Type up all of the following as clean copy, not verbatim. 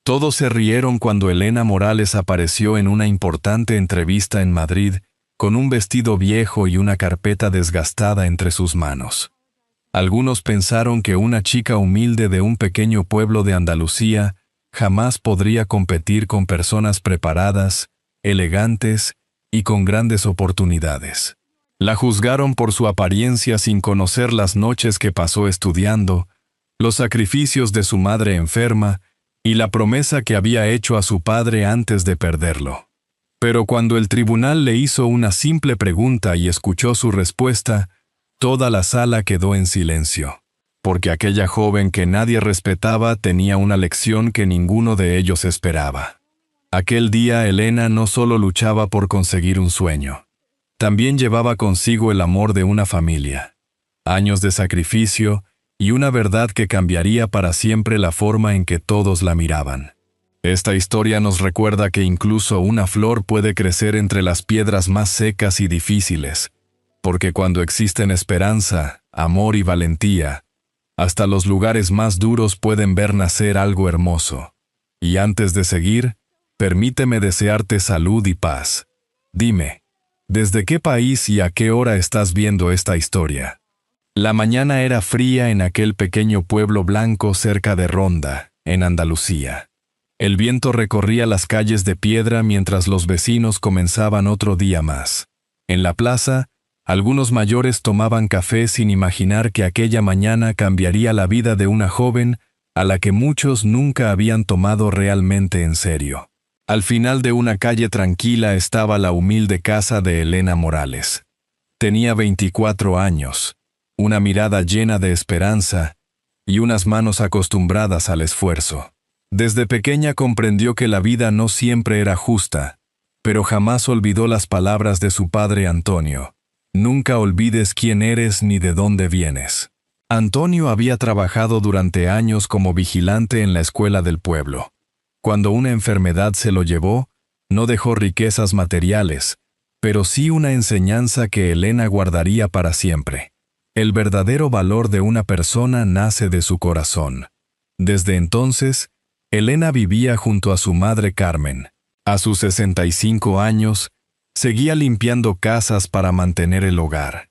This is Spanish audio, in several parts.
Todos se rieron cuando Elena Morales apareció en una importante entrevista en Madrid, con un vestido viejo y una carpeta desgastada entre sus manos. Algunos pensaron que una chica humilde de un pequeño pueblo de Andalucía jamás podría competir con personas preparadas, elegantes y con grandes oportunidades. La juzgaron por su apariencia sin conocer las noches que pasó estudiando, los sacrificios de su madre enferma y la promesa que había hecho a su padre antes de perderlo. Pero cuando el tribunal le hizo una simple pregunta y escuchó su respuesta, toda la sala quedó en silencio, porque aquella joven que nadie respetaba tenía una lección que ninguno de ellos esperaba. Aquel día Elena no solo luchaba por conseguir un sueño, también llevaba consigo el amor de una familia, años de sacrificio y una verdad que cambiaría para siempre la forma en que todos la miraban. Esta historia nos recuerda que incluso una flor puede crecer entre las piedras más secas y difíciles, porque cuando existen esperanza, amor y valentía, hasta los lugares más duros pueden ver nacer algo hermoso. Y antes de seguir, permíteme desearte salud y paz. Dime, ¿desde qué país y a qué hora estás viendo esta historia? La mañana era fría en aquel pequeño pueblo blanco cerca de Ronda, en Andalucía. El viento recorría las calles de piedra mientras los vecinos comenzaban otro día más. En la plaza, algunos mayores tomaban café sin imaginar que aquella mañana cambiaría la vida de una joven a la que muchos nunca habían tomado realmente en serio. Al final de una calle tranquila estaba la humilde casa de Elena Morales. Tenía 24 años, una mirada llena de esperanza y unas manos acostumbradas al esfuerzo. Desde pequeña comprendió que la vida no siempre era justa, pero jamás olvidó las palabras de su padre Antonio. Nunca olvides quién eres ni de dónde vienes. Antonio había trabajado durante años como vigilante en la escuela del pueblo. Cuando una enfermedad se lo llevó, no dejó riquezas materiales, pero sí una enseñanza que Elena guardaría para siempre. El verdadero valor de una persona nace de su corazón. Desde entonces, Elena vivía junto a su madre Carmen. A sus 65 años, seguía limpiando casas para mantener el hogar.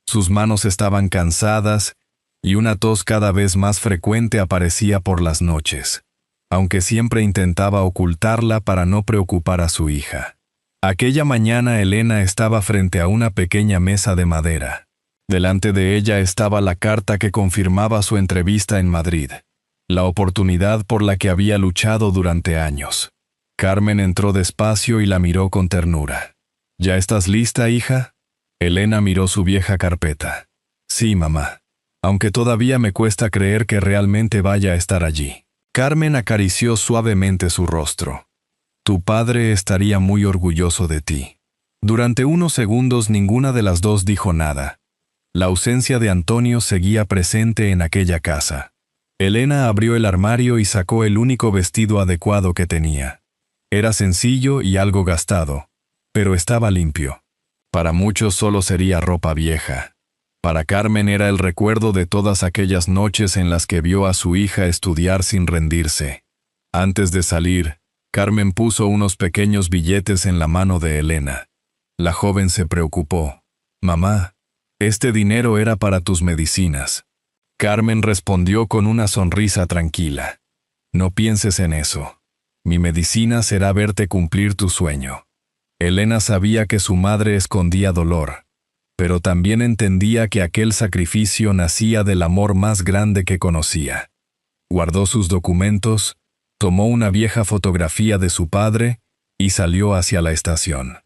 Sus manos estaban cansadas y una tos cada vez más frecuente aparecía por las noches, aunque siempre intentaba ocultarla para no preocupar a su hija. Aquella mañana Elena estaba frente a una pequeña mesa de madera. Delante de ella estaba la carta que confirmaba su entrevista en Madrid, la oportunidad por la que había luchado durante años. Carmen entró despacio y la miró con ternura. ¿Ya estás lista, hija? Elena miró su vieja carpeta. Sí, mamá. Aunque todavía me cuesta creer que realmente vaya a estar allí. Carmen acarició suavemente su rostro. Tu padre estaría muy orgulloso de ti. Durante unos segundos ninguna de las dos dijo nada. La ausencia de Antonio seguía presente en aquella casa. Elena abrió el armario y sacó el único vestido adecuado que tenía. Era sencillo y algo gastado, pero estaba limpio. Para muchos solo sería ropa vieja. Para Carmen era el recuerdo de todas aquellas noches en las que vio a su hija estudiar sin rendirse. Antes de salir, Carmen puso unos pequeños billetes en la mano de Elena. La joven se preocupó. Mamá, este dinero era para tus medicinas. Carmen respondió con una sonrisa tranquila. No pienses en eso. Mi medicina será verte cumplir tu sueño. Elena sabía que su madre escondía dolor, pero también entendía que aquel sacrificio nacía del amor más grande que conocía. Guardó sus documentos, tomó una vieja fotografía de su padre y salió hacia la estación.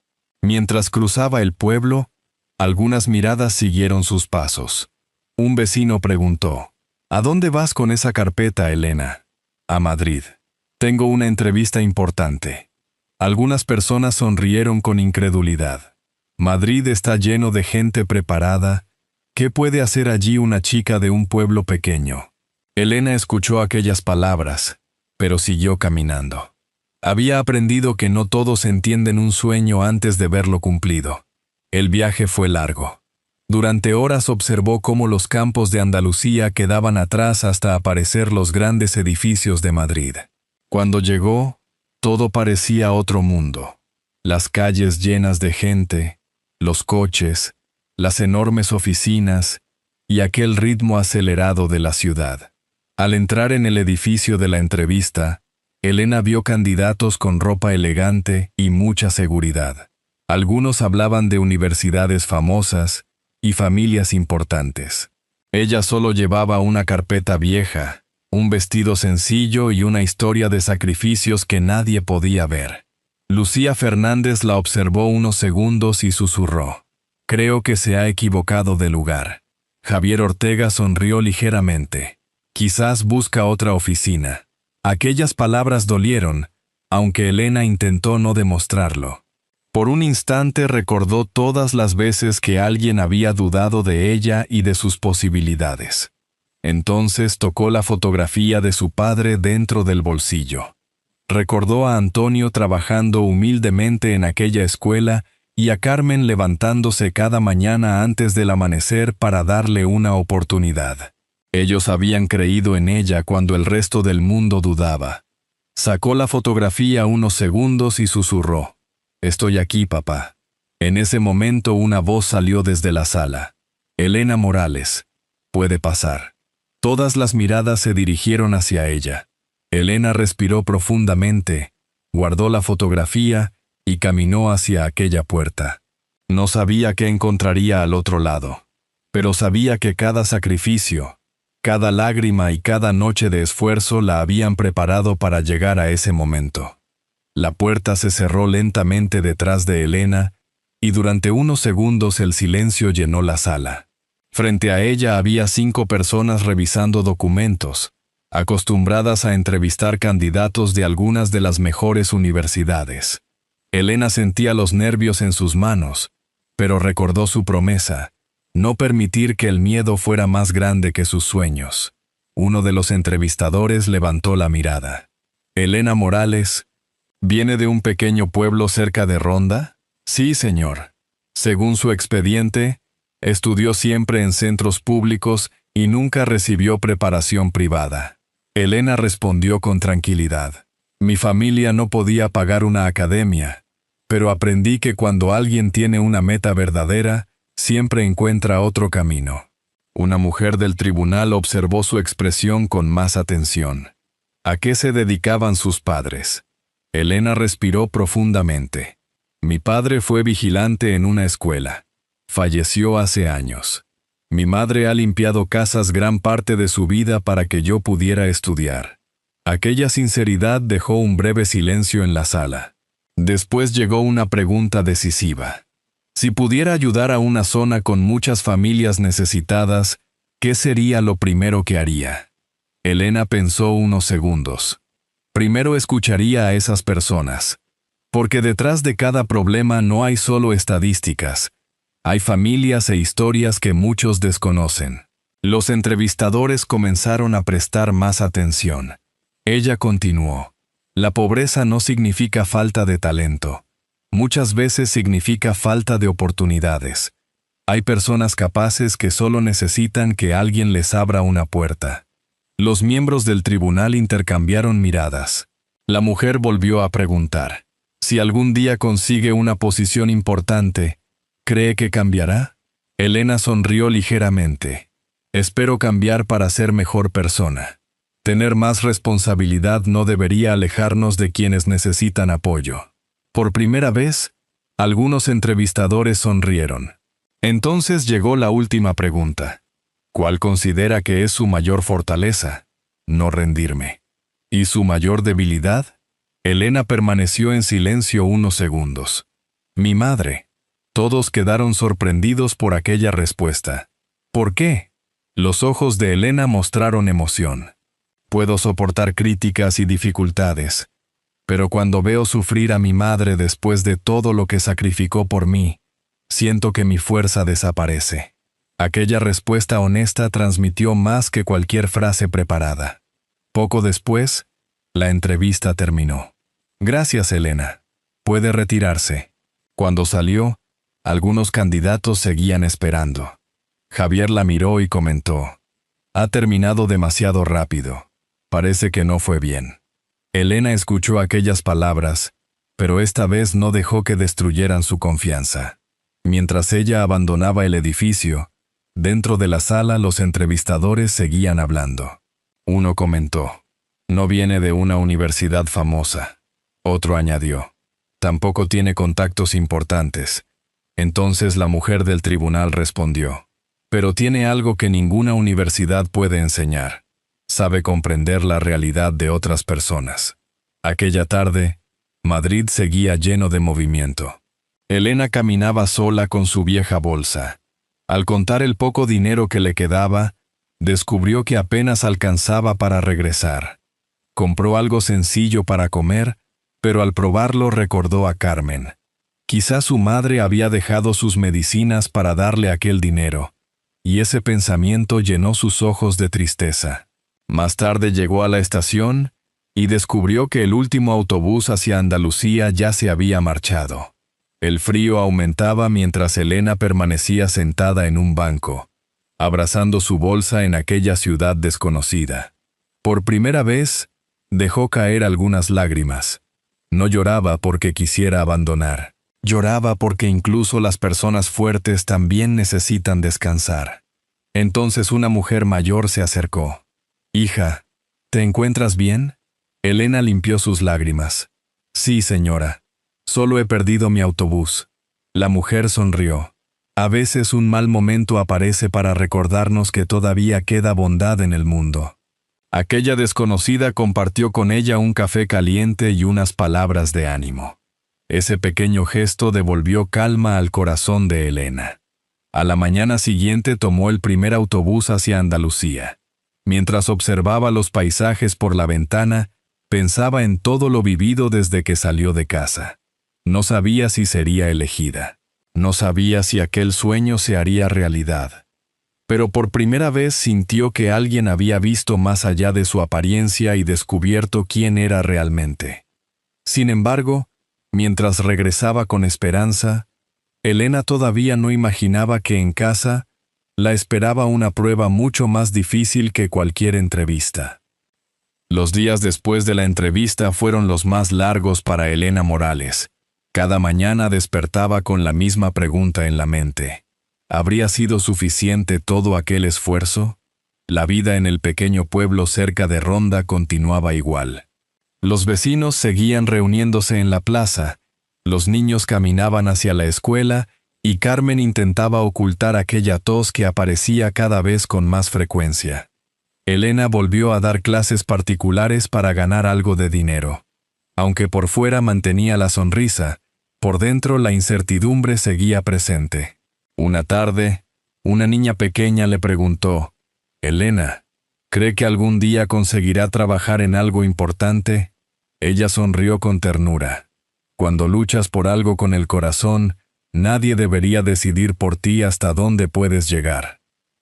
Mientras cruzaba el pueblo, algunas miradas siguieron sus pasos. Un vecino preguntó, ¿A dónde vas con esa carpeta, Elena? A Madrid. Tengo una entrevista importante. Algunas personas sonrieron con incredulidad. Madrid está lleno de gente preparada. ¿Qué puede hacer allí una chica de un pueblo pequeño? Elena escuchó aquellas palabras, pero siguió caminando. Había aprendido que no todos entienden un sueño antes de verlo cumplido. El viaje fue largo. Durante horas observó cómo los campos de Andalucía quedaban atrás hasta aparecer los grandes edificios de Madrid. Cuando llegó, todo parecía otro mundo. Las calles llenas de gente, los coches, las enormes oficinas y aquel ritmo acelerado de la ciudad. Al entrar en el edificio de la entrevista, Elena vio candidatos con ropa elegante y mucha seguridad. Algunos hablaban de universidades famosas y familias importantes. Ella solo llevaba una carpeta vieja, un vestido sencillo y una historia de sacrificios que nadie podía ver. Lucía Fernández la observó unos segundos y susurró: «Creo que se ha equivocado de lugar». Javier Ortega sonrió ligeramente. «Quizás busca otra oficina». Aquellas palabras dolieron, aunque Elena intentó no demostrarlo. Por un instante recordó todas las veces que alguien había dudado de ella y de sus posibilidades. Entonces tocó la fotografía de su padre dentro del bolsillo. Recordó a Antonio trabajando humildemente en aquella escuela y a Carmen levantándose cada mañana antes del amanecer para darle una oportunidad. Ellos habían creído en ella cuando el resto del mundo dudaba. Sacó la fotografía unos segundos y susurró: «Estoy aquí, papá». En ese momento una voz salió desde la sala: «Elena Morales, puede pasar». Todas las miradas se dirigieron hacia ella. Elena respiró profundamente, guardó la fotografía y caminó hacia aquella puerta. No sabía qué encontraría al otro lado, pero sabía que cada sacrificio, cada lágrima y cada noche de esfuerzo la habían preparado para llegar a ese momento. La puerta se cerró lentamente detrás de Elena y durante unos segundos el silencio llenó la sala. Frente a ella había 5 personas revisando documentos, acostumbradas a entrevistar candidatos de algunas de las mejores universidades. Elena sentía los nervios en sus manos, pero recordó su promesa: no permitir que el miedo fuera más grande que sus sueños. Uno de los entrevistadores levantó la mirada. «Elena Morales, ¿viene de un pequeño pueblo cerca de Ronda?» «Sí, señor. Según su expediente, estudió siempre en centros públicos y nunca recibió preparación privada». Elena respondió con tranquilidad: «Mi familia no podía pagar una academia, pero aprendí que cuando alguien tiene una meta verdadera, siempre encuentra otro camino». Una mujer del tribunal observó su expresión con más atención. ¿A qué se dedicaban sus padres? Elena respiró profundamente. «Mi padre fue vigilante en una escuela. Falleció hace años. Mi madre ha limpiado casas gran parte de su vida para que yo pudiera estudiar». Aquella sinceridad dejó un breve silencio en la sala. Después llegó una pregunta decisiva. Si pudiera ayudar a una zona con muchas familias necesitadas, ¿qué sería lo primero que haría? Elena pensó unos segundos. Primero escucharía a esas personas, porque detrás de cada problema no hay solo estadísticas. Hay familias e historias que muchos desconocen. Los entrevistadores comenzaron a prestar más atención. Ella continuó: «La pobreza no significa falta de talento. Muchas veces significa falta de oportunidades. Hay personas capaces que solo necesitan que alguien les abra una puerta». Los miembros del tribunal intercambiaron miradas. La mujer volvió a preguntar: «Si algún día consigue una posición importante, ¿cree que cambiará?» Elena sonrió ligeramente. «Espero cambiar para ser mejor persona. Tener más responsabilidad no debería alejarnos de quienes necesitan apoyo». Por primera vez, algunos entrevistadores sonrieron. Entonces llegó la última pregunta. ¿Cuál considera que es su mayor fortaleza? No rendirme. ¿Y su mayor debilidad? Elena permaneció en silencio unos segundos. Mi madre. Todos quedaron sorprendidos por aquella respuesta. ¿Por qué? Los ojos de Elena mostraron emoción. Puedo soportar críticas y dificultades, pero cuando veo sufrir a mi madre después de todo lo que sacrificó por mí, siento que mi fuerza desaparece. Aquella respuesta honesta transmitió más que cualquier frase preparada. Poco después, la entrevista terminó. Gracias, Elena. Puede retirarse. Cuando salió, algunos candidatos seguían esperando. Javier la miró y comentó: ha terminado demasiado rápido. Parece que no fue bien. Elena escuchó aquellas palabras, pero esta vez no dejó que destruyeran su confianza. Mientras ella abandonaba el edificio, dentro de la sala los entrevistadores seguían hablando. Uno comentó: no viene de una universidad famosa. Otro añadió: tampoco tiene contactos importantes. Entonces la mujer del tribunal respondió: pero tiene algo que ninguna universidad puede enseñar. Sabe comprender la realidad de otras personas. Aquella tarde, Madrid seguía lleno de movimiento. Elena caminaba sola con su vieja bolsa. Al contar el poco dinero que le quedaba, descubrió que apenas alcanzaba para regresar. Compró algo sencillo para comer, pero al probarlo recordó a Carmen. Quizá su madre había dejado sus medicinas para darle aquel dinero, y ese pensamiento llenó sus ojos de tristeza. Más tarde llegó a la estación y descubrió que el último autobús hacia Andalucía ya se había marchado. El frío aumentaba mientras Elena permanecía sentada en un banco, abrazando su bolsa en aquella ciudad desconocida. Por primera vez, dejó caer algunas lágrimas. No lloraba porque quisiera abandonar. Lloraba porque incluso las personas fuertes también necesitan descansar. Entonces una mujer mayor se acercó. «Hija, ¿te encuentras bien?» Elena limpió sus lágrimas. «Sí, señora. Solo he perdido mi autobús». La mujer sonrió. A veces un mal momento aparece para recordarnos que todavía queda bondad en el mundo. Aquella desconocida compartió con ella un café caliente y unas palabras de ánimo. Ese pequeño gesto devolvió calma al corazón de Elena. A la mañana siguiente tomó el primer autobús hacia Andalucía. Mientras observaba los paisajes por la ventana, pensaba en todo lo vivido desde que salió de casa. No sabía si sería elegida. No sabía si aquel sueño se haría realidad. Pero por primera vez sintió que alguien había visto más allá de su apariencia y descubierto quién era realmente. Sin embargo, mientras regresaba con esperanza, Elena todavía no imaginaba que en casa la esperaba una prueba mucho más difícil que cualquier entrevista. Los días después de la entrevista fueron los más largos para Elena Morales. Cada mañana despertaba con la misma pregunta en la mente. ¿Habría sido suficiente todo aquel esfuerzo? La vida en el pequeño pueblo cerca de Ronda continuaba igual. Los vecinos seguían reuniéndose en la plaza, los niños caminaban hacia la escuela y Carmen intentaba ocultar aquella tos que aparecía cada vez con más frecuencia. Elena volvió a dar clases particulares para ganar algo de dinero. Aunque por fuera mantenía la sonrisa, por dentro la incertidumbre seguía presente. Una tarde, una niña pequeña le preguntó: «Elena, ¿cree que algún día conseguirá trabajar en algo importante?» Ella sonrió con ternura. Cuando luchas por algo con el corazón, nadie debería decidir por ti hasta dónde puedes llegar.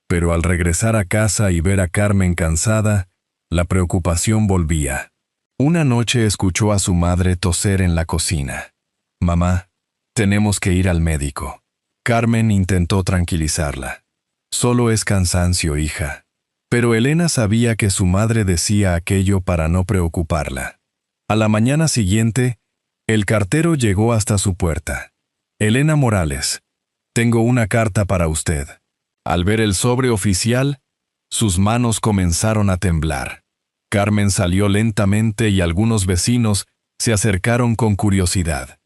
Pero al regresar a casa y ver a Carmen cansada, la preocupación volvía. Una noche escuchó a su madre toser en la cocina. «Mamá, tenemos que ir al médico». Carmen intentó tranquilizarla. «Solo es cansancio, hija». Pero Elena sabía que su madre decía aquello para no preocuparla. A la mañana siguiente, el cartero llegó hasta su puerta. «Elena Morales, tengo una carta para usted». Al ver el sobre oficial, sus manos comenzaron a temblar. Carmen salió lentamente y algunos vecinos se acercaron con curiosidad.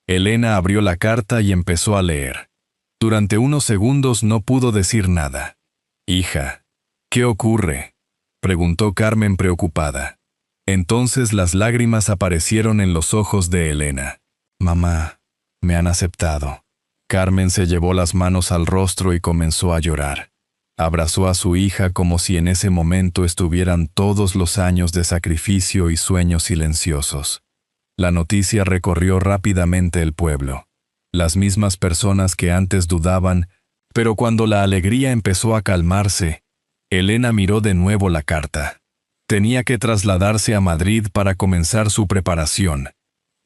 Elena abrió la carta y empezó a leer. Durante unos segundos no pudo decir nada. «Hija, ¿qué ocurre?», preguntó Carmen preocupada. Entonces las lágrimas aparecieron en los ojos de Elena. «Mamá, me han aceptado». Carmen se llevó las manos al rostro y comenzó a llorar. Abrazó a su hija como si en ese momento estuvieran todos los años de sacrificio y sueños silenciosos. La noticia recorrió rápidamente el pueblo. Las mismas personas que antes dudaban, pero cuando la alegría empezó a calmarse, Elena miró de nuevo la carta. Tenía que trasladarse a Madrid para comenzar su preparación.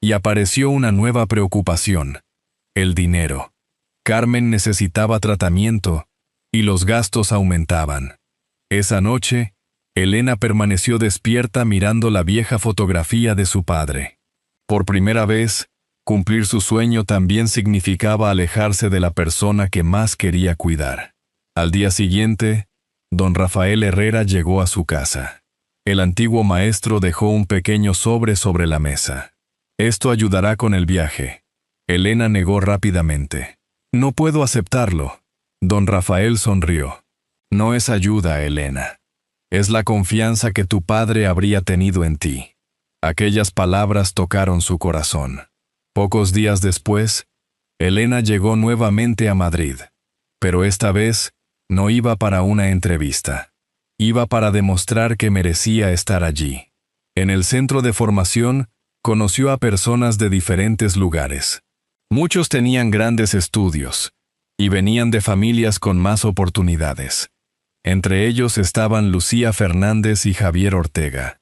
Y apareció una nueva preocupación: el dinero. Carmen necesitaba tratamiento, y los gastos aumentaban. Esa noche, Elena permaneció despierta mirando la vieja fotografía de su padre. Por primera vez, cumplir su sueño también significaba alejarse de la persona que más quería cuidar. Al día siguiente, don Rafael Herrera llegó a su casa. El antiguo maestro dejó un pequeño sobre la mesa. «Esto ayudará con el viaje». Elena negó rápidamente. «No puedo aceptarlo». Don Rafael sonrió. «No es ayuda, Elena. Es la confianza que tu padre habría tenido en ti». Aquellas palabras tocaron su corazón. Pocos días después, Elena llegó nuevamente a Madrid. Pero esta vez, no iba para una entrevista. Iba para demostrar que merecía estar allí. En el centro de formación, conoció a personas de diferentes lugares. Muchos tenían grandes estudios, y venían de familias con más oportunidades. Entre ellos estaban Lucía Fernández y Javier Ortega.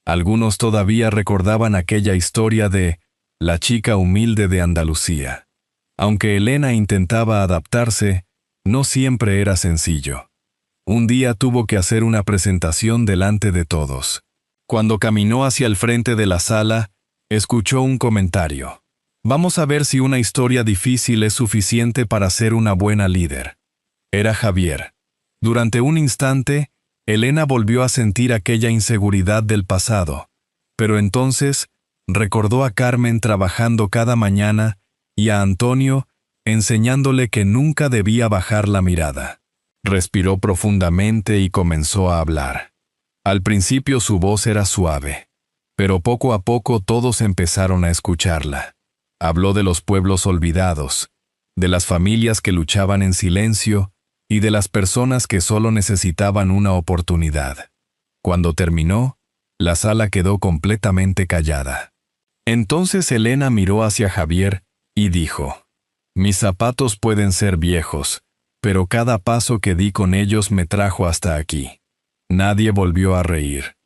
Algunos todavía recordaban aquella historia de la chica humilde de Andalucía. Aunque Elena intentaba adaptarse, no siempre era sencillo. Un día tuvo que hacer una presentación delante de todos. Cuando caminó hacia el frente de la sala, escuchó un comentario. «Vamos a ver si una historia difícil es suficiente para ser una buena líder». Era Javier. Durante un instante, Elena volvió a sentir aquella inseguridad del pasado, pero entonces recordó a Carmen trabajando cada mañana y a Antonio enseñándole que nunca debía bajar la mirada. Respiró profundamente y comenzó a hablar. Al principio su voz era suave, pero poco a poco todos empezaron a escucharla. Habló de los pueblos olvidados, de las familias que luchaban en silencio y de las personas que solo necesitaban una oportunidad. Cuando terminó, la sala quedó completamente callada. Entonces Elena miró hacia Javier y dijo: «Mis zapatos pueden ser viejos, pero cada paso que di con ellos me trajo hasta aquí». Nadie volvió a reír.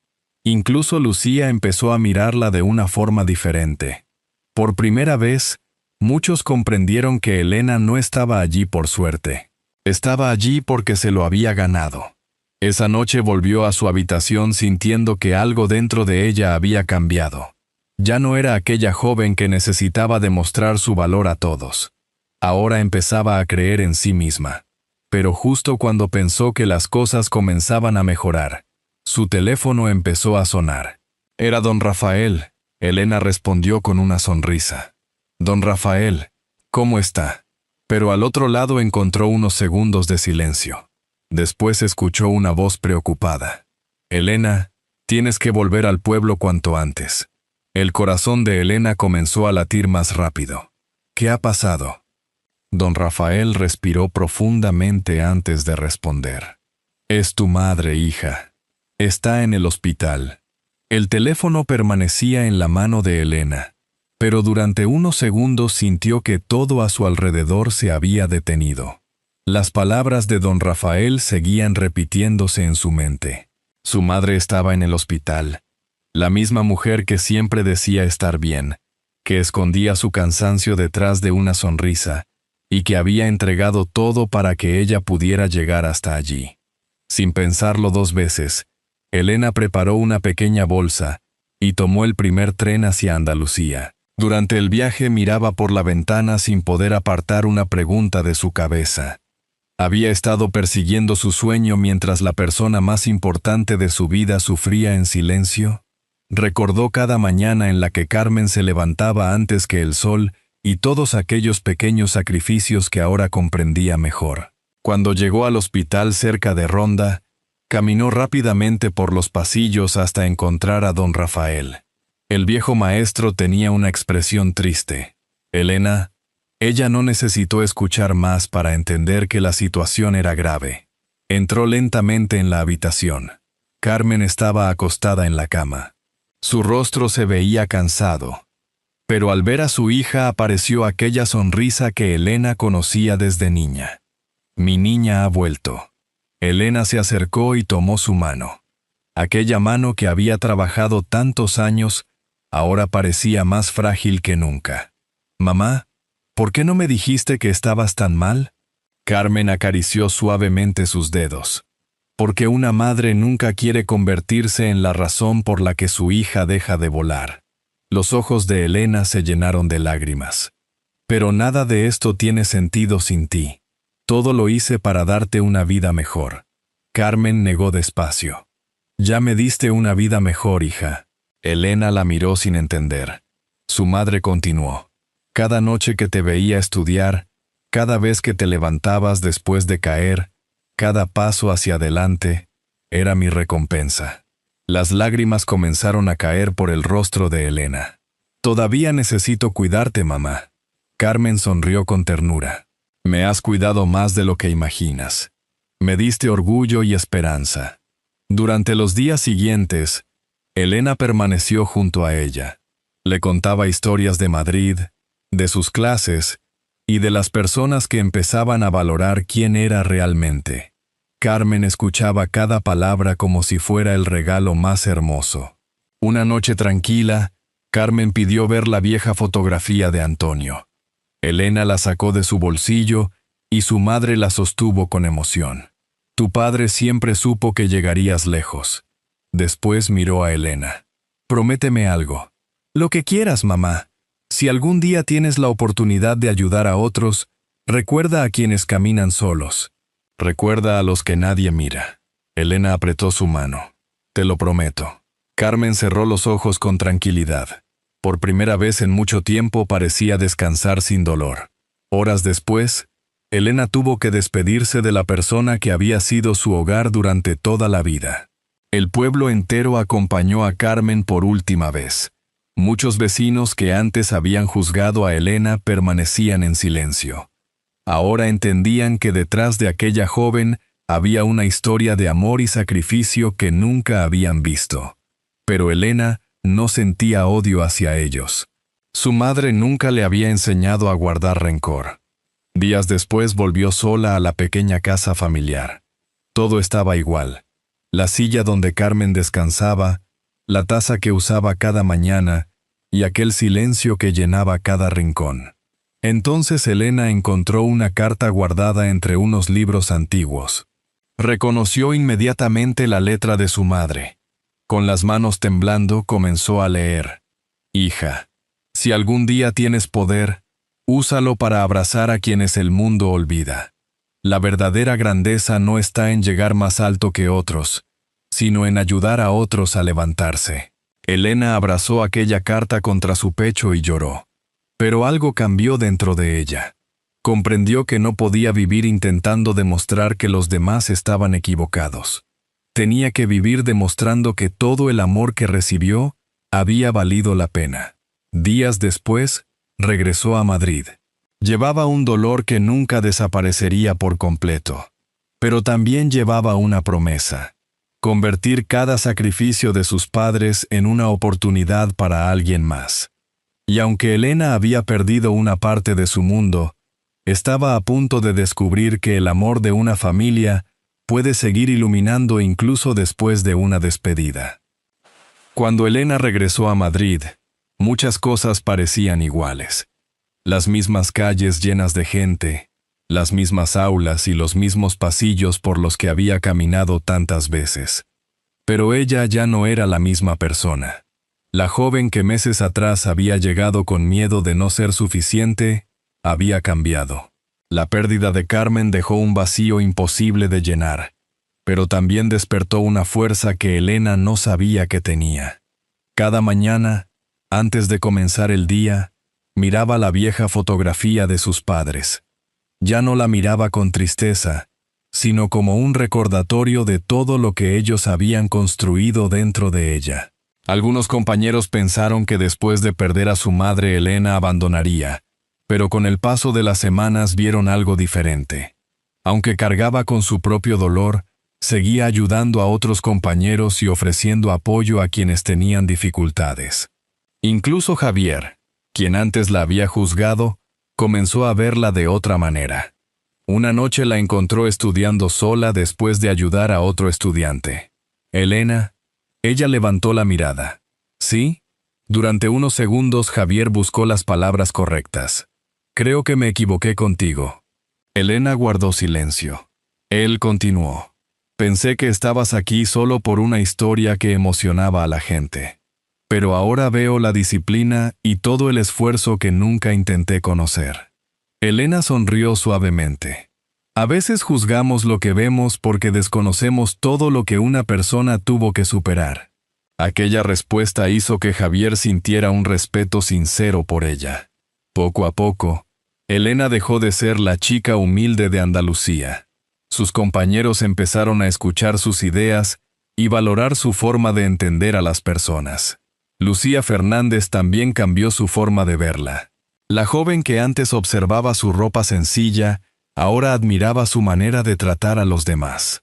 Incluso Lucía empezó a mirarla de una forma diferente. Por primera vez, muchos comprendieron que Elena no estaba allí por suerte. Estaba allí porque se lo había ganado. Esa noche volvió a su habitación sintiendo que algo dentro de ella había cambiado. Ya no era aquella joven que necesitaba demostrar su valor a todos. Ahora empezaba a creer en sí misma. Pero justo cuando pensó que las cosas comenzaban a mejorar, su teléfono empezó a sonar. Era don Rafael. Elena respondió con una sonrisa. «Don Rafael, ¿cómo está?». Pero al otro lado encontró unos segundos de silencio. Después escuchó una voz preocupada. «Elena, tienes que volver al pueblo cuanto antes». El corazón de Elena comenzó a latir más rápido. «¿Qué ha pasado?». Don Rafael respiró profundamente antes de responder. «Es tu madre, hija. Está en el hospital». El teléfono permanecía en la mano de Elena, pero durante unos segundos sintió que todo a su alrededor se había detenido. Las palabras de don Rafael seguían repitiéndose en su mente. Su madre estaba en el hospital. La misma mujer que siempre decía estar bien, que escondía su cansancio detrás de una sonrisa, y que había entregado todo para que ella pudiera llegar hasta allí. Sin pensarlo dos veces, Elena preparó una pequeña bolsa y tomó el primer tren hacia Andalucía. Durante el viaje miraba por la ventana sin poder apartar una pregunta de su cabeza. ¿Había estado persiguiendo su sueño mientras la persona más importante de su vida sufría en silencio? Recordó cada mañana en la que Carmen se levantaba antes que el sol y todos aquellos pequeños sacrificios que ahora comprendía mejor. Cuando llegó al hospital cerca de Ronda, caminó rápidamente por los pasillos hasta encontrar a don Rafael. El viejo maestro tenía una expresión triste. Elena, ella no necesitó escuchar más para entender que la situación era grave. Entró lentamente en la habitación. Carmen estaba acostada en la cama. Su rostro se veía cansado. Pero al ver a su hija apareció aquella sonrisa que Elena conocía desde niña. «Mi niña ha vuelto». Elena se acercó y tomó su mano. Aquella mano que había trabajado tantos años, ahora parecía más frágil que nunca. «Mamá, ¿por qué no me dijiste que estabas tan mal?». Carmen acarició suavemente sus dedos. porque una madre nunca quiere convertirse en la razón por la que su hija deja de volar. Los ojos de Elena se llenaron de lágrimas. Pero nada de esto tiene sentido sin ti. Todo lo hice para darte una vida mejor. Carmen negó despacio. Ya me diste una vida mejor, hija. Elena la miró sin entender. Su madre continuó. Cada noche que te veía estudiar, cada vez que te levantabas después de caer, cada paso hacia adelante, era mi recompensa. Las lágrimas comenzaron a caer por el rostro de Elena. Todavía necesito cuidarte, mamá. Carmen sonrió con ternura. Me has cuidado más de lo que imaginas. Me diste orgullo y esperanza. Durante los días siguientes, Elena permaneció junto a ella. Le contaba historias de Madrid, de sus clases y de las personas que empezaban a valorar quién era realmente. Carmen escuchaba cada palabra como si fuera el regalo más hermoso. Una noche tranquila, Carmen pidió ver la vieja fotografía de Antonio. Elena la sacó de su bolsillo y su madre la sostuvo con emoción. Tu padre siempre supo que llegarías lejos. Después miró a Elena. Prométeme algo. Lo que quieras, mamá. Si algún día tienes la oportunidad de ayudar a otros, recuerda a quienes caminan solos. Recuerda a los que nadie mira. Elena apretó su mano. Te lo prometo. Carmen cerró los ojos con tranquilidad. Por primera vez en mucho tiempo parecía descansar sin dolor. Horas después, Elena tuvo que despedirse de la persona que había sido su hogar durante toda la vida. El pueblo entero acompañó a Carmen por última vez. Muchos vecinos que antes habían juzgado a Elena permanecían en silencio. Ahora entendían que detrás de aquella joven había una historia de amor y sacrificio que nunca habían visto. Pero Elena no sentía odio hacia ellos. Su madre nunca le había enseñado a guardar rencor. Días después volvió sola a la pequeña casa familiar. Todo estaba igual. La silla donde Carmen descansaba, la taza que usaba cada mañana y aquel silencio que llenaba cada rincón. Entonces Elena encontró una carta guardada entre unos libros antiguos. Reconoció inmediatamente la letra de su madre. Con las manos temblando comenzó a leer. Hija, si algún día tienes poder, úsalo para abrazar a quienes el mundo olvida. La verdadera grandeza no está en llegar más alto que otros, sino en ayudar a otros a levantarse. Elena abrazó aquella carta contra su pecho y lloró. Pero algo cambió dentro de ella. Comprendió que no podía vivir intentando demostrar que los demás estaban equivocados. Tenía que vivir demostrando que todo el amor que recibió había valido la pena. Días después, regresó a Madrid. Llevaba un dolor que nunca desaparecería por completo. Pero también llevaba una promesa. Convertir cada sacrificio de sus padres en una oportunidad para alguien más. Y aunque Elena había perdido una parte de su mundo, estaba a punto de descubrir que el amor de una familia puede seguir iluminando incluso después de una despedida. Cuando Elena regresó a Madrid, muchas cosas parecían iguales. Las mismas calles llenas de gente, las mismas aulas y los mismos pasillos por los que había caminado tantas veces. Pero ella ya no era la misma persona. La joven que meses atrás había llegado con miedo de no ser suficiente, había cambiado. La pérdida de Carmen dejó un vacío imposible de llenar, pero también despertó una fuerza que Elena no sabía que tenía. Cada mañana, antes de comenzar el día, miraba la vieja fotografía de sus padres. Ya no la miraba con tristeza, sino como un recordatorio de todo lo que ellos habían construido dentro de ella. Algunos compañeros pensaron que después de perder a su madre Elena abandonaría, pero con el paso de las semanas vieron algo diferente. Aunque cargaba con su propio dolor, seguía ayudando a otros compañeros y ofreciendo apoyo a quienes tenían dificultades. Incluso Javier, quien antes la había juzgado, comenzó a verla de otra manera. Una noche la encontró estudiando sola después de ayudar a otro estudiante. Elena, ella levantó la mirada. ¿Sí? Durante unos segundos Javier buscó las palabras correctas. Creo que me equivoqué contigo. Elena guardó silencio. Él continuó. Pensé que estabas aquí solo por una historia que emocionaba a la gente. Pero ahora veo la disciplina y todo el esfuerzo que nunca intenté conocer. Elena sonrió suavemente. A veces juzgamos lo que vemos porque desconocemos todo lo que una persona tuvo que superar. Aquella respuesta hizo que Javier sintiera un respeto sincero por ella. Poco a poco, Elena dejó de ser la chica humilde de Andalucía. Sus compañeros empezaron a escuchar sus ideas y valorar su forma de entender a las personas. Lucía Fernández también cambió su forma de verla. La joven que antes observaba su ropa sencilla, ahora admiraba su manera de tratar a los demás.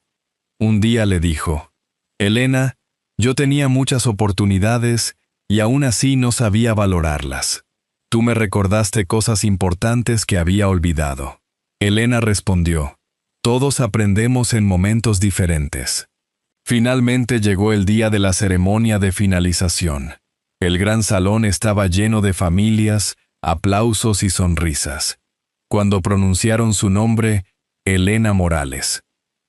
Un día le dijo: «Elena, yo tenía muchas oportunidades y aún así no sabía valorarlas. Tú me recordaste cosas importantes que había olvidado». Elena respondió: «Todos aprendemos en momentos diferentes». Finalmente llegó el día de la ceremonia de finalización. El gran salón estaba lleno de familias, aplausos y sonrisas. Cuando pronunciaron su nombre, Elena Morales,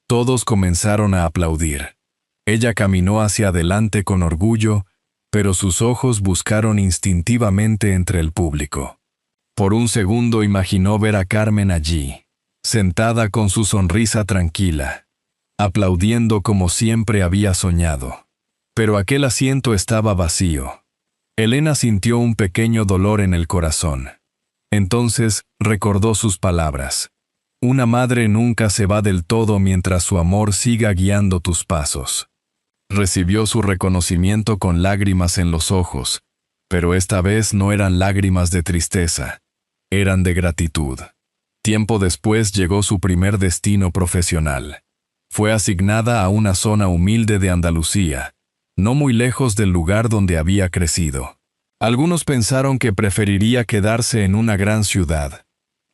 todos comenzaron a aplaudir. Ella caminó hacia adelante con orgullo, pero sus ojos buscaron instintivamente entre el público. Por un segundo imaginó ver a Carmen allí, sentada con su sonrisa tranquila, aplaudiendo como siempre había soñado. Pero aquel asiento estaba vacío. Elena sintió un pequeño dolor en el corazón. Entonces recordó sus palabras: «Una madre nunca se va del todo mientras su amor siga guiando tus pasos». Recibió su reconocimiento con lágrimas en los ojos, pero esta vez no eran lágrimas de tristeza, eran de gratitud. Tiempo después llegó su primer destino profesional. Fue asignada a una zona humilde de Andalucía, no muy lejos del lugar donde había crecido. Algunos pensaron que preferiría quedarse en una gran ciudad,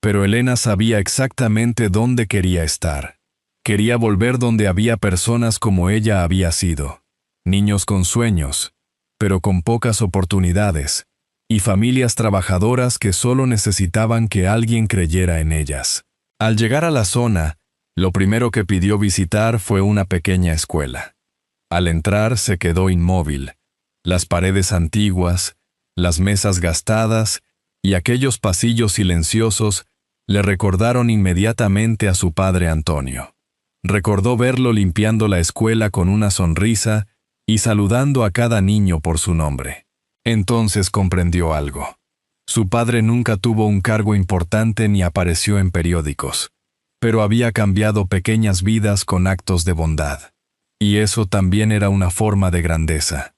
pero Elena sabía exactamente dónde quería estar. Quería volver donde había personas como ella había sido, niños con sueños, pero con pocas oportunidades, y familias trabajadoras que solo necesitaban que alguien creyera en ellas. Al llegar a la zona, lo primero que pidió visitar fue una pequeña escuela. Al entrar se quedó inmóvil. Las paredes antiguas, las mesas gastadas y aquellos pasillos silenciosos le recordaron inmediatamente a su padre Antonio. Recordó verlo limpiando la escuela con una sonrisa y saludando a cada niño por su nombre. Entonces comprendió algo. Su padre nunca tuvo un cargo importante ni apareció en periódicos, pero había cambiado pequeñas vidas con actos de bondad. Y eso también era una forma de grandeza.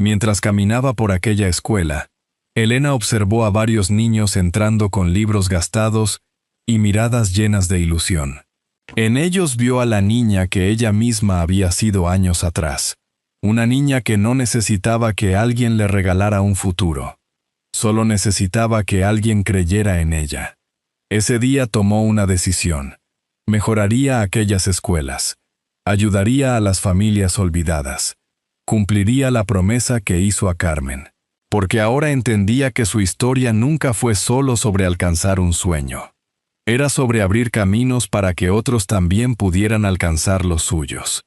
Mientras caminaba por aquella escuela, Elena observó a varios niños entrando con libros gastados y miradas llenas de ilusión. En ellos vio a la niña que ella misma había sido años atrás. Una niña que no necesitaba que alguien le regalara un futuro. Solo necesitaba que alguien creyera en ella. Ese día tomó una decisión. Mejoraría aquellas escuelas. Ayudaría a las familias olvidadas. Cumpliría la promesa que hizo a Carmen. Porque ahora entendía que su historia nunca fue solo sobre alcanzar un sueño. Era sobre abrir caminos para que otros también pudieran alcanzar los suyos.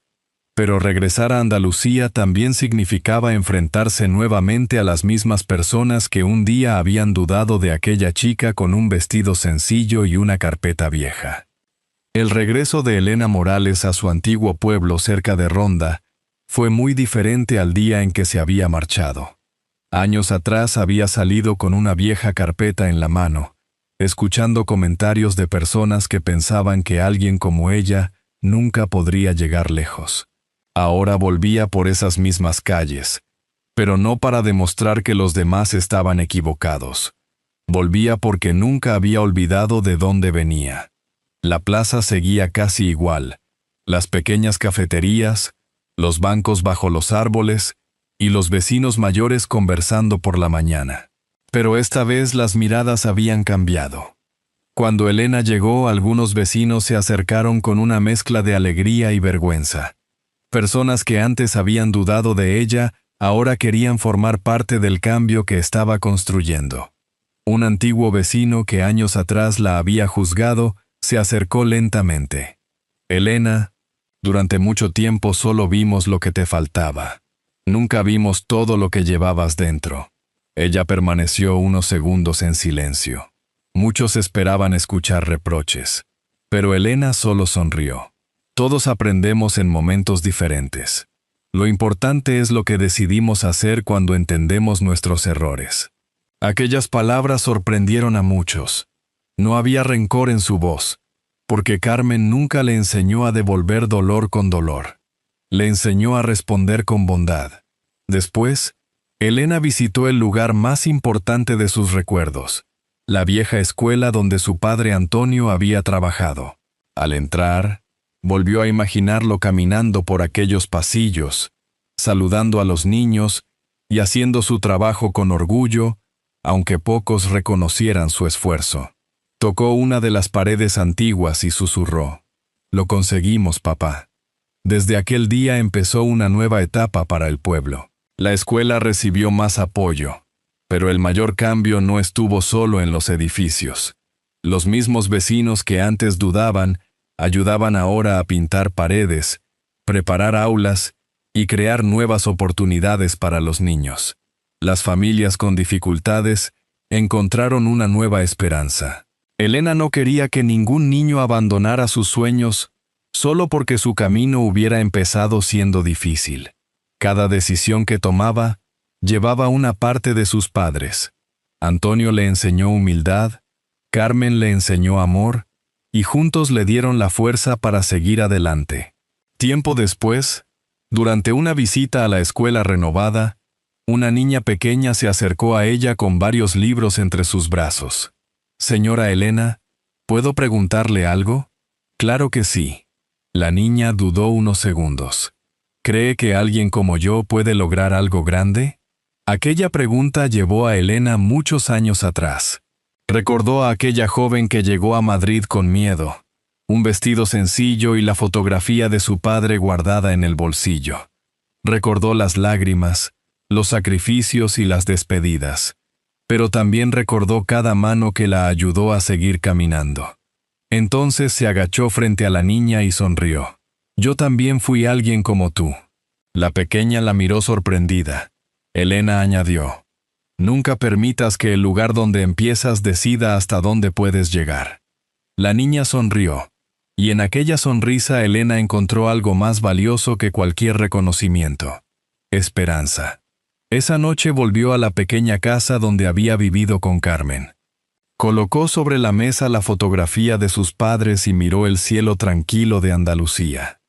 Pero regresar a Andalucía también significaba enfrentarse nuevamente a las mismas personas que un día habían dudado de aquella chica con un vestido sencillo y una carpeta vieja. El regreso de Elena Morales a su antiguo pueblo cerca de Ronda fue muy diferente al día en que se había marchado. Años atrás había salido con una vieja carpeta en la mano, escuchando comentarios de personas que pensaban que alguien como ella nunca podría llegar lejos. Ahora volvía por esas mismas calles, pero no para demostrar que los demás estaban equivocados. Volvía porque nunca había olvidado de dónde venía. La plaza seguía casi igual, las pequeñas cafeterías, los bancos bajo los árboles y los vecinos mayores conversando por la mañana. Pero esta vez las miradas habían cambiado. Cuando Elena llegó, algunos vecinos se acercaron con una mezcla de alegría y vergüenza. Personas que antes habían dudado de ella, ahora querían formar parte del cambio que estaba construyendo. Un antiguo vecino que años atrás la había juzgado, se acercó lentamente. «Elena, Durante mucho tiempo solo vimos lo que te faltaba. Nunca vimos todo lo que llevabas dentro. Ella permaneció unos segundos en silencio. Muchos esperaban escuchar reproches, pero Elena solo sonrió. Todos aprendemos en momentos diferentes. Lo importante es lo que decidimos hacer cuando entendemos nuestros errores. Aquellas palabras sorprendieron a muchos. No había rencor en su voz, porque Carmen nunca le enseñó a devolver dolor con dolor. Le enseñó a responder con bondad. Después, Elena visitó el lugar más importante de sus recuerdos, la vieja escuela donde su padre Antonio había trabajado. Al entrar, volvió a imaginarlo caminando por aquellos pasillos, saludando a los niños y haciendo su trabajo con orgullo, aunque pocos reconocieran su esfuerzo. Tocó una de las paredes antiguas y susurró: «Lo conseguimos, papá». Desde aquel día empezó una nueva etapa para el pueblo. La escuela recibió más apoyo, pero el mayor cambio no estuvo solo en los edificios. Los mismos vecinos que antes dudaban, ayudaban ahora a pintar paredes, preparar aulas y crear nuevas oportunidades para los niños. Las familias con dificultades encontraron una nueva esperanza. Elena no quería que ningún niño abandonara sus sueños solo porque su camino hubiera empezado siendo difícil. Cada decisión que tomaba llevaba una parte de sus padres. Antonio le enseñó humildad, Carmen le enseñó amor, y juntos le dieron la fuerza para seguir adelante. Tiempo después, durante una visita a la escuela renovada, una niña pequeña se acercó a ella con varios libros entre sus brazos. «Señora Elena, ¿puedo preguntarle algo?» «Claro que sí». La niña dudó unos segundos. «¿Cree que alguien como yo puede lograr algo grande?» Aquella pregunta llevó a Elena muchos años atrás. Recordó a aquella joven que llegó a Madrid con miedo, un vestido sencillo y la fotografía de su padre guardada en el bolsillo. Recordó las lágrimas, los sacrificios y las despedidas. Pero también recordó cada mano que la ayudó a seguir caminando. Entonces se agachó frente a la niña y sonrió. «Yo también fui alguien como tú». La pequeña la miró sorprendida. Elena añadió: «Nunca permitas que el lugar donde empiezas decida hasta dónde puedes llegar». La niña sonrió, y en aquella sonrisa Elena encontró algo más valioso que cualquier reconocimiento: esperanza. Esa noche volvió a la pequeña casa donde había vivido con Carmen. Colocó sobre la mesa la fotografía de sus padres y miró el cielo tranquilo de Andalucía.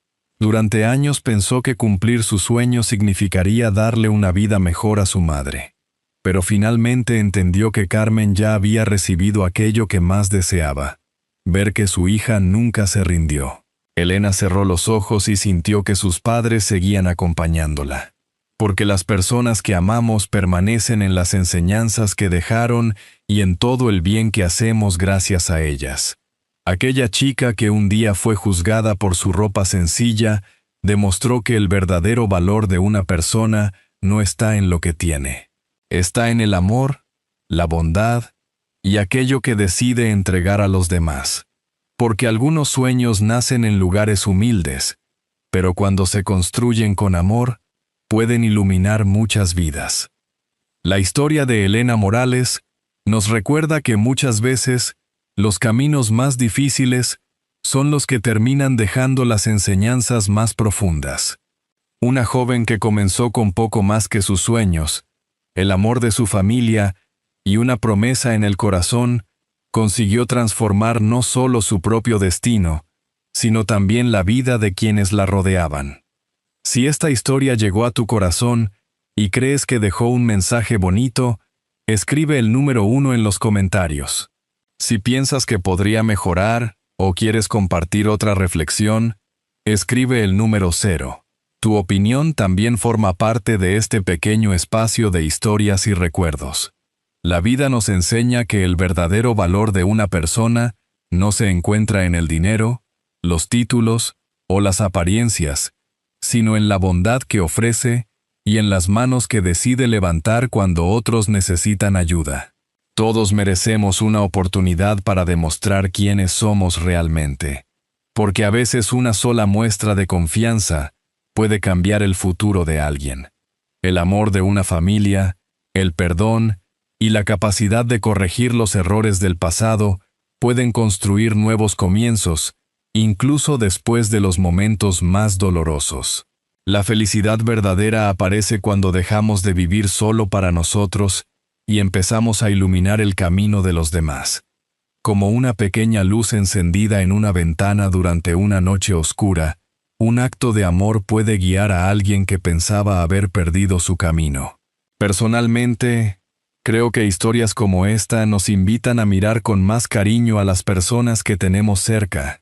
Durante años pensó que cumplir su sueño significaría darle una vida mejor a su madre. Pero finalmente entendió que Carmen ya había recibido aquello que más deseaba: ver que su hija nunca se rindió. Elena cerró los ojos y sintió que sus padres seguían acompañándola. Porque las personas que amamos permanecen en las enseñanzas que dejaron y en todo el bien que hacemos gracias a ellas. Aquella chica que un día fue juzgada por su ropa sencilla, demostró que el verdadero valor de una persona no está en lo que tiene. Está en el amor, la bondad y aquello que decide entregar a los demás. Porque algunos sueños nacen en lugares humildes, pero cuando se construyen con amor, pueden iluminar muchas vidas. La historia de Elena Morales nos recuerda que muchas veces los caminos más difíciles son los que terminan dejando las enseñanzas más profundas. Una joven que comenzó con poco más que sus sueños, el amor de su familia y una promesa en el corazón, consiguió transformar no solo su propio destino, sino también la vida de quienes la rodeaban. Si esta historia llegó a tu corazón y crees que dejó un mensaje bonito, escribe el número 1 en los comentarios. Si piensas que podría mejorar o quieres compartir otra reflexión, escribe el número 0. Tu opinión también forma parte de este pequeño espacio de historias y recuerdos. La vida nos enseña que el verdadero valor de una persona no se encuentra en el dinero, los títulos o las apariencias, sino en la bondad que ofrece y en las manos que decide levantar cuando otros necesitan ayuda. Todos merecemos una oportunidad para demostrar quiénes somos realmente. porque a veces una sola muestra de confianza puede cambiar el futuro de alguien. El amor de una familia, el perdón y la capacidad de corregir los errores del pasado pueden construir nuevos comienzos, incluso después de los momentos más dolorosos. La felicidad verdadera aparece cuando dejamos de vivir solo para nosotros y empezamos a iluminar el camino de los demás. Como una pequeña luz encendida en una ventana durante una noche oscura, un acto de amor puede guiar a alguien que pensaba haber perdido su camino. Personalmente, creo que historias como esta nos invitan a mirar con más cariño a las personas que tenemos cerca,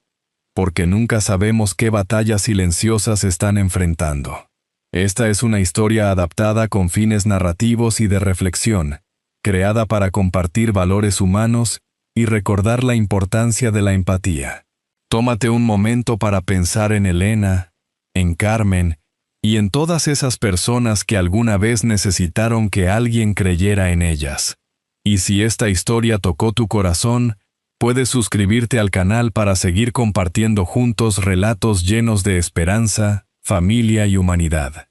porque nunca sabemos qué batallas silenciosas están enfrentando. Esta es una historia adaptada con fines narrativos y de reflexión, creada para compartir valores humanos y recordar la importancia de la empatía. Tómate un momento para pensar en Elena, en Carmen y en todas esas personas que alguna vez necesitaron que alguien creyera en ellas. Y si esta historia tocó tu corazón, puedes suscribirte al canal para seguir compartiendo juntos relatos llenos de esperanza, familia y humanidad.